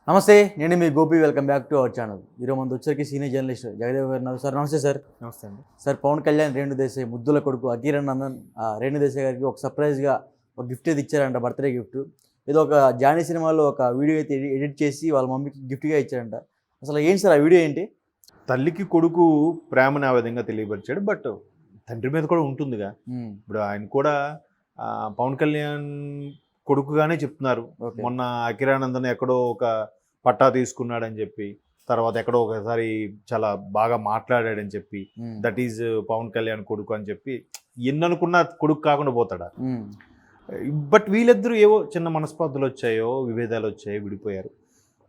నమస్తే, నేను మీ Gopi. Welcome back to our channel. ఈరోజు మన వచ్చరికి సీనియర్ జర్నలిస్ట్ జగదేవ్ గారు ఉన్నారు. సార్ నమస్తే సార్. నమస్తే అండి. సార్, పవన్ కళ్యాణ్ రేణు దేశాయ్ ముద్దుల కొడుకు అకిరణ్ నందన్ రేణు దేశాయ్ గారికి ఒక సర్ప్రైజ్గా ఒక గిఫ్ట్ అయితే ఇచ్చారంట, బర్త్డే గిఫ్ట్. ఏదో ఒక జానీ సినిమాలో ఒక వీడియో అయితే ఎడిట్ చేసి వాళ్ళ మమ్మీకి గిఫ్ట్గా ఇచ్చారంట. అసలు ఏంటి సార్ ఆ వీడియో ఏంటి? తల్లికి కొడుకు ప్రేమను ఆ విధంగా తెలియపరిచాడు. బట్ తండ్రి మీద కూడా ఉంటుందిగా. ఇప్పుడు ఆయన కూడా పవన్ కళ్యాణ్ కొడుకుగానే చెప్తున్నారు. మొన్న అకిరానందన్ ఎక్కడో ఒక పట్టా తీసుకున్నాడని చెప్పి, తర్వాత ఎక్కడో ఒకసారి చాలా బాగా మాట్లాడాడని చెప్పి, దట్ ఈజ్ పవన్ కళ్యాణ్ కొడుకు అని చెప్పి ఎన్ననుకున్నా కొడుకు కాకుండా పోతాడా? బట్ వీళ్ళిద్దరూ ఏవో చిన్న మనస్పర్ధలు వచ్చాయో, విభేదాలు వచ్చాయో, విడిపోయారు.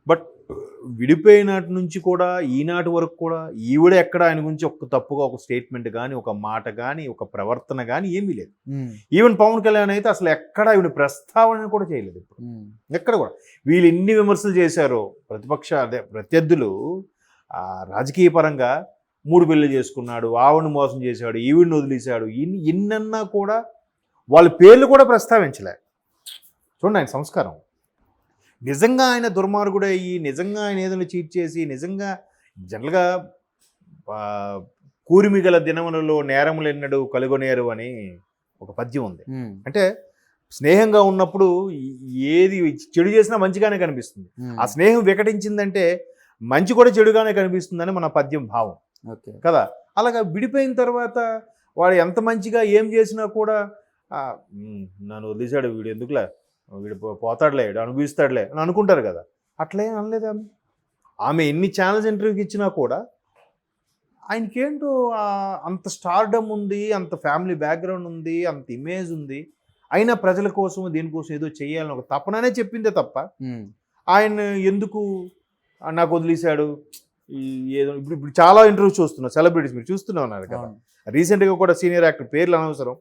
బట్ విడిపోయినటి నుంచి కూడా ఈనాటి వరకు కూడా ఈవిడ ఎక్కడ ఆయన గురించి ఒక తప్పుగా ఒక స్టేట్మెంట్ కానీ, ఒక మాట కానీ, ఒక ప్రవర్తన కానీ ఏమీ లేదు. ఈవెన్ పవన్ కళ్యాణ్ అయితే అసలు ఎక్కడ ఈవిడ ప్రస్తావన కూడా చేయలేదు. ఇప్పుడు ఎక్కడ కూడా వీళ్ళు ఎన్ని విమర్శలు చేశారో ప్రత్యర్థులు రాజకీయ పరంగా 3 పెళ్లి చేసుకున్నాడు, ఆవిడని మోసం చేశాడు, ఈవిడిని వదిలేశాడు, ఇన్నన్నా కూడా వాళ్ళ పేర్లు కూడా ప్రస్తావించలే. చూడండి ఆయన సంస్కారం. నిజంగా ఆయన దుర్మార్గుడు అయ్యి, నిజంగా ఆయన ఏదైనా చీట్ చేసి, నిజంగా జనరల్గా కూరిమి గల దినములలో నేరములు ఎన్నడు కలుగొనేరు అని ఒక పద్యం ఉంది. అంటే స్నేహంగా ఉన్నప్పుడు ఏది చెడు చేసినా మంచిగానే కనిపిస్తుంది. ఆ స్నేహం వికటించిందంటే మంచి కూడా చెడుగానే కనిపిస్తుందని మన పద్యం భావం కదా. అలాగా విడిపోయిన తర్వాత వాడు ఎంత మంచిగా ఏం చేసినా కూడా నన్ను వదిలేశాడు, వీడు ఎందుకులే, వీడు పోతాడులే, వీడు అనుభవిస్తాడులే అని అనుకుంటారు కదా. అట్లే అనలేదు ఆమె ఎన్ని ఛానల్స్ ఇంటర్వ్యూకి ఇచ్చినా కూడా ఆయనకేంటో అంత స్టార్డమ్ ఉంది, అంత ఫ్యామిలీ బ్యాక్గ్రౌండ్ ఉంది, అంత ఇమేజ్ ఉంది. అయినా ప్రజల కోసం దీనికోసం ఏదో చేయాలని ఒక తపననే చెప్పిందే తప్ప ఆయన ఎందుకు నాకు వదిలేశాడు ఏదో. ఇప్పుడు చాలా ఇంటర్వ్యూస్ చూస్తున్నాం, సెలబ్రిటీస్ మీరు చూస్తూనే ఉన్నారు కదా. రీసెంట్గా కూడా సీనియర్ యాక్టర్, పేర్లు అనవసరం,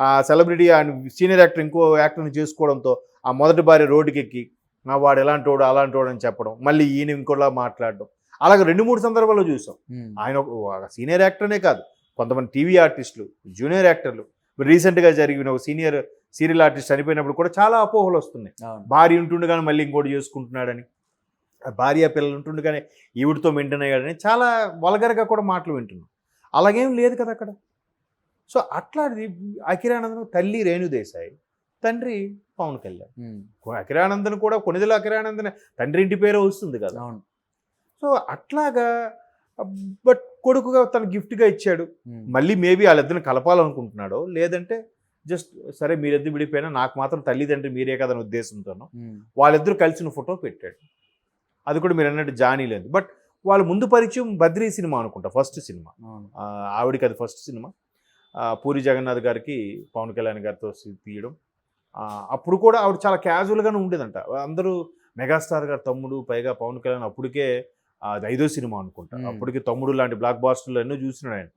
ఆ సెలబ్రిటీ ఆయన సీనియర్ యాక్టర్ ఇంకో యాక్టర్ని చేసుకోవడంతో ఆ మొదటి భార్య రోడ్డుకి ఎక్కి వాడు ఎలాంటోడు అలాంటోడు అని చెప్పడం, మళ్ళీ ఈయన ఇంకోలా మాట్లాడడం, అలాగే 2-3 సందర్భాల్లో చూసాం. ఆయన ఒక సీనియర్ యాక్టర్నే కాదు, కొంతమంది టీవీ ఆర్టిస్టులు, జూనియర్ యాక్టర్లు. రీసెంట్గా జరిగిన ఒక సీరియల్ ఆర్టిస్ట్ చనిపోయినప్పుడు కూడా చాలా అపోహలు వస్తున్నాయి. భార్య ఉంటుండగానే మళ్ళీ ఇంకోటి చేసుకుంటున్నాడని, భార్య పిల్లలు ఉంటుండగానే ఈవిడితో మెయింటైన్ అయ్యాడని చాలా వల్గర్గా కూడా మాటలు వింటున్నాం. అలాగేం లేదు కదా అక్కడ. సో అట్లాంటిది అకిరానందన్ తల్లి రేణు దేశాయ్, తండ్రి పవన్ కళ్యాణ్. అకిరానందన్ కూడా కొనిదెల అకిరానందన్ తండ్రి ఇంటి పేరే వస్తుంది కదా. సో అట్లాగా బట్ కొడుకుగా తను గిఫ్ట్గా ఇచ్చాడు. మళ్ళీ మేబీ వాళ్ళిద్దరిని కలపాలనుకుంటున్నాడో, లేదంటే జస్ట్ సరే మీరిద్దరు విడిపోయినా నాకు మాత్రం తల్లిదండ్రి మీరే కదని ఉద్దేశంతోనో వాళ్ళిద్దరూ కలిసిన ఫోటో పెట్టాడు. అది కూడా మీరు అన్నట్టు జానీ లేదు. బట్ వాళ్ళ ముందు పరిచయం బద్రీ సినిమా అనుకుంటా, ఫస్ట్ సినిమా ఆవిడికి, అది ఫస్ట్ సినిమా. పూరి జగన్నాథ్ గారికి పవన్ కళ్యాణ్ గారితో తీయడం. అప్పుడు కూడా ఆవిడ చాలా క్యాజువల్గానే ఉండేదంట. అందరూ మెగాస్టార్ గారు తమ్ముడు, పైగా పవన్ కళ్యాణ్ అప్పటికే అది 5వ సినిమా అనుకుంటా. అప్పటికి తమ్ముడు లాంటి బ్లాక్ బాస్టర్లు ఎన్నో చూసినాడు ఆయన.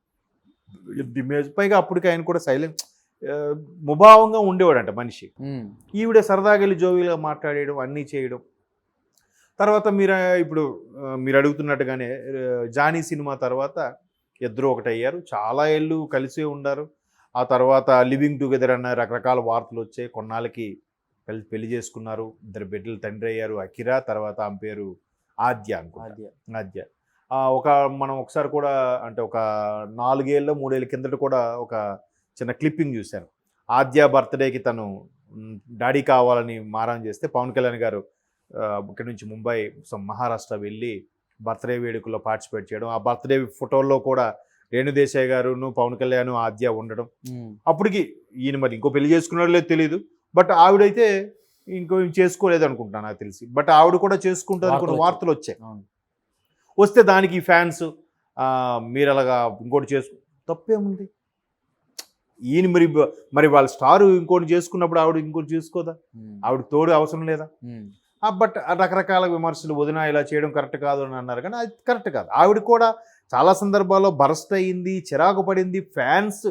ఇమేజ్ పైగా అప్పటికి ఆయన కూడా సైలెంట్ ముభావంగా ఉండేవాడంట మనిషి. ఈవిడ సరదాగా వెళ్ళి జోవిగా మాట్లాడేయడం, అన్నీ చేయడం. తర్వాత ఇప్పుడు మీరు అడుగుతున్నట్టుగానే జానీ సినిమా తర్వాత ఇద్దరు ఒకటయ్యారు, చాలా ఏళ్ళు కలిసే ఉన్నారు. ఆ తర్వాత లివింగ్ టుగెదర్ అన్న రకరకాల వార్తలు వచ్చాయి. కొన్నాళ్ళకి పెళ్లి చేసుకున్నారు, 2 బిడ్డలు తండ్రి అయ్యారు. అకిరా, తర్వాత ఆమె పేరు ఆద్య. మనం ఒకసారి కూడా అంటే ఒక 4 ఏళ్ళ 3 ఏళ్ళ కిందట కూడా ఒక చిన్న క్లిప్పింగ్ చూశాను. ఆద్య బర్త్డేకి తను డాడీ కావాలని మారం చేస్తే పవన్ కళ్యాణ్ గారు ఇక్కడి నుంచి ముంబై మహారాష్ట్ర వెళ్ళి బర్త్డే వేడుకల్లో పార్టిసిపేట్ చేయడం. ఆ బర్త్డే ఫోటోల్లో కూడా రేణు దేశాయ్ గారును, పవన్ కళ్యాణ్, ఆద్య ఉండడం. అప్పటికి ఈయన మరి ఇంకో పెళ్లి చేసుకున్నాడో లేదో తెలియదు. బట్ ఆవిడైతే ఇంకో చేసుకోలేదు అనుకుంటున్నాను నాకు తెలిసి. బట్ ఆవిడ కూడా చేసుకుంటుంది కొన్ని వార్తలు వచ్చాయి. వస్తే దానికి ఫ్యాన్స్ మీరు అలాగా ఇంకోటి తప్పేముంది? ఈయన మరి వాళ్ళ స్టారు ఇంకోటి చేసుకున్నప్పుడు ఆవిడ ఇంకోటి చేసుకోదా? ఆవిడ తోడు అవసరం లేదా? బట్ రకరకాల విమర్శలు, వదిన ఇలా చేయడం కరెక్ట్ కాదు అని అన్నారు. కానీ అది కరెక్ట్ కాదు. ఆవిడ కూడా చాలా సందర్భాల్లో బరస్ట్ అయ్యింది, చిరాకు పడింది. ఫ్యాన్స్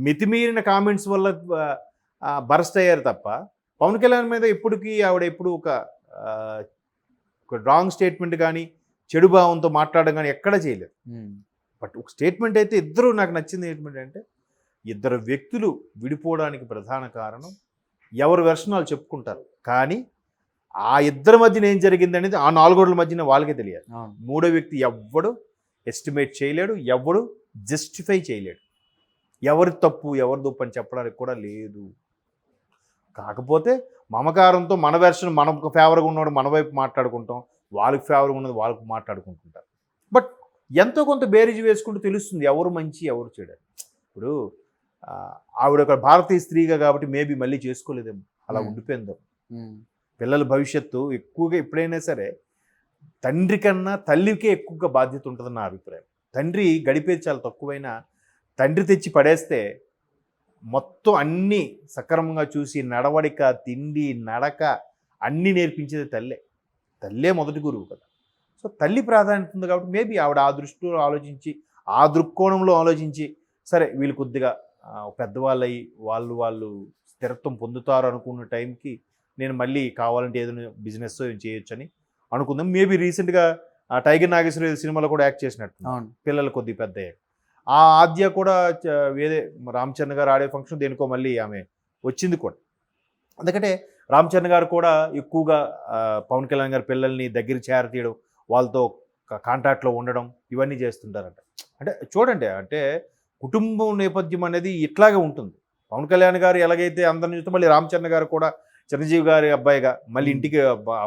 మితిమీరిన కామెంట్స్ వల్ల బరస్ట్ అయ్యారు తప్ప పవన్ కళ్యాణ్ మీద ఆవిడ ఎప్పుడు ఒక రాంగ్ స్టేట్మెంట్ కానీ, చెడు భావంతో మాట్లాడడం కానీ ఎక్కడా చేయలేదు. బట్ ఒక స్టేట్మెంట్ అయితే ఇద్దరు, నాకు నచ్చింది ఏంటంటే, ఇద్దరు వ్యక్తులు విడిపోవడానికి ప్రధాన కారణం ఎవరి వెర్షన్ వాళ్ళు చెప్పుకుంటారు, కానీ ఆ ఇద్దరి మధ్యన ఏం జరిగింది అనేది ఆ 4 గోడల మధ్యన వాళ్ళకే తెలియాలి. అవును. మూడో వ్యక్తి ఎవ్వడు ఎస్టిమేట్ చేయలేడు, ఎవ్వడు జస్టిఫై చేయలేడు. ఎవరి తప్పు ఎవరి తప్పు అని చెప్పడానికి కూడా లేదు. కాకపోతే మమకారంతో మన వెర్షన్ మనకు ఫేవర్గా ఉన్నవాడు మన వైపు మాట్లాడుకుంటాం, వాళ్ళకి ఫేవర్గా ఉన్నది వాళ్ళకు మాట్లాడుకుంటుంటారు. బట్ ఎంతో కొంత బేరీజు వేసుకుంటూ తెలుస్తుంది ఎవరు మంచి ఎవరు చెడు. ఇప్పుడు ఆవిడ ఒక భారతీయ స్త్రీగా కాబట్టి మేబీ మళ్ళీ చేసుకోలేదేమో, అలా ఉండిపోయిందో. పిల్లల భవిష్యత్తు ఎక్కువగా ఎప్పుడైనా సరే తండ్రి కన్నా తల్లికే ఎక్కువగా బాధ్యత ఉంటుందని నా అభిప్రాయం. తండ్రి గడిపేది చాలా తక్కువైనా తండ్రి తెచ్చి పడేస్తే మొత్తం అన్నీ సక్రమంగా చూసి నడవడిక, తిండి, నడక అన్నీ నేర్పించేది తల్లే మొదటి గురువు కదా. సో తల్లి ప్రాధాన్యత ఉంది కాబట్టి మేబీ ఆవిడ ఆ దృష్టిలో ఆలోచించి ఆ దృక్కోణంలో ఆలోచించి సరే వీళ్ళు కొద్దిగా పెద్దవాళ్ళయి వాళ్ళు స్థిరత్వం పొందుతారు అనుకున్న టైంకి నేను మళ్ళీ కావాలంటే ఏదైనా బిజినెస్ ఏం చేయొచ్చని అనుకుందాం. మేబీ రీసెంట్గా టైగర్ నాగేశ్వర సినిమాలో కూడా యాక్ట్ చేసినట్టు పిల్లలు కొద్దిగా పెద్ద అయ్యారు. ఆ ఆద్య కూడా వేరే రామ్ చరణ్ గారు ఆడే ఫంక్షన్ దేనికో మళ్ళీ ఆమె వచ్చింది కూడా. ఎందుకంటే రామ్ చరణ్ గారు కూడా ఎక్కువగా పవన్ కళ్యాణ్ గారి పిల్లల్ని దగ్గర చేరతీయడం, వాళ్ళతో కాంటాక్ట్లో ఉండడం ఇవన్నీ చేస్తుంటారంట. అంటే చూడండి, అంటే కుటుంబం నేపథ్యం అనేది ఇట్లాగే ఉంటుంది. పవన్ కళ్యాణ్ గారు ఎలాగైతే అందరిని చూస్తే మళ్ళీ రామ్ చరణ్ గారు కూడా చిరంజీవి గారి అబ్బాయిగా మళ్ళీ ఇంటికి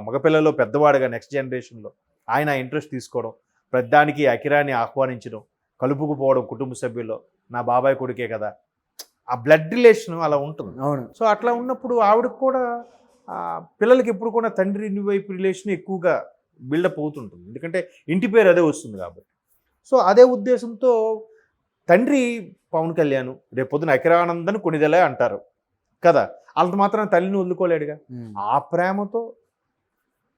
మగపిల్లల్లో పెద్దవాడుగా నెక్స్ట్ జనరేషన్లో ఆయన ఇంట్రెస్ట్ తీసుకోవడం, ప్రతిదానికి అకిరాని ఆహ్వానించడం, కలుపుకుపోవడం కుటుంబ సభ్యుల్లో, నా బాబాయ్ కొడుకే కదా, ఆ బ్లడ్ రిలేషన్ అలా ఉంటుంది. అవును. సో అట్లా ఉన్నప్పుడు ఆవిడకు కూడా పిల్లలకి ఎప్పుడు కూడా తండ్రి వైపు రిలేషన్ ఎక్కువగా బిల్డప్ అవుతుంటుంది. ఎందుకంటే ఇంటి పేరు అదే వస్తుంది కాబట్టి. సో అదే ఉద్దేశంతో తండ్రి పవన్ కళ్యాణ్ రేపొద్దున అకిరానందని కొనిదెలే అంటారు కదా, అంత మాత్రం తల్లిని వదులుకోలేడుగా. ఆ ప్రేమతో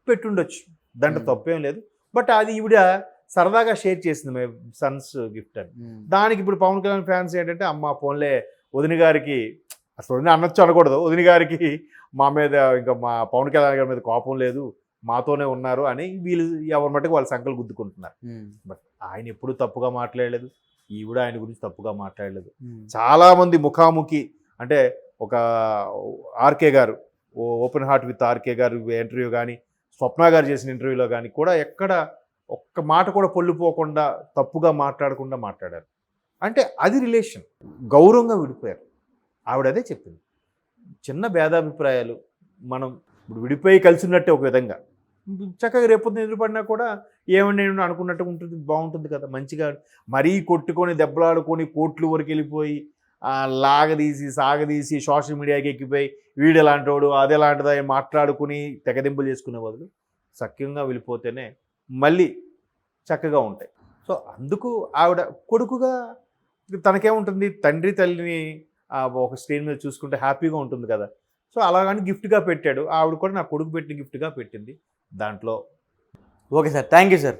పెట్టుండొచ్చు, దాంట్లో తప్పేం లేదు. బట్ అది ఈవిడ సరదాగా షేర్ చేసింది మై సన్స్ గిఫ్ట్ అని. దానికి ఇప్పుడు పవన్ కళ్యాణ్ ఫ్యాన్స్ ఏంటంటే అమ్మ ఫోన్లే వదిన గారికి, అసలు వదిన అనొచ్చు అనకూడదు, వదిన గారికి మా మీద ఇంకా మా పవన్ కళ్యాణ్ గారి మీద కోపం లేదు, మాతోనే ఉన్నారు అని వీళ్ళు ఎవరి మట్టుకు వాళ్ళ సంకలు గుద్దుకుంటున్నారు. బట్ ఆయన ఎప్పుడూ తప్పుగా మాట్లాడలేదు, ఈవిడ ఆయన గురించి తప్పుగా మాట్లాడలేదు. చాలామంది ముఖాముఖి అంటే ఒక ఆర్కే గారు ఓపెన్ హార్ట్ విత్ ఆర్కే గారు ఇంటర్వ్యూ కానీ, స్వప్న గారు చేసిన ఇంటర్వ్యూలో కానీ కూడా ఎక్కడ ఒక్క మాట కూడా పొల్లిపోకుండా తప్పుగా మాట్లాడకుండా మాట్లాడారు. అంటే అది రిలేషన్, గౌరవంగా విడిపోయారు. ఆవిడ అదే చెప్పింది, చిన్న భేదాభిప్రాయాలు మనం ఇప్పుడు విడిపోయి కలిసి ఉన్నట్టే ఒక విధంగా చక్కగా రేపొద్దున ఎదురుపడినా కూడా ఏమండి అనుకున్నట్టు ఉంటుంది, బాగుంటుంది కదా మంచిగా. మరీ కొట్టుకొని దెబ్బలాడుకొని కోట్లు వరకు వెళ్ళిపోయి లాగదీసి సాగదీసి సోషల్ మీడియాకి ఎక్కిపోయి వీడు ఎలాంటోడు అది ఎలాంటిదా మాట్లాడుకుని తెగదింపులు చేసుకునే బదులు సఖ్యంగా వెళ్ళిపోతేనే మళ్ళీ చక్కగా ఉంటాయి. సో అందుకు ఆవిడ కొడుకుగా తనకేముంటుంది, తండ్రి తల్లిని ఒక స్క్రీన్ మీద చూసుకుంటే హ్యాపీగా ఉంటుంది కదా. సో అలాగని గిఫ్ట్గా పెట్టాడు, ఆవిడ కూడా నా కొడుకు పెట్టిన గిఫ్ట్గా పెట్టింది దాంట్లో. Okay sir, thank you sir.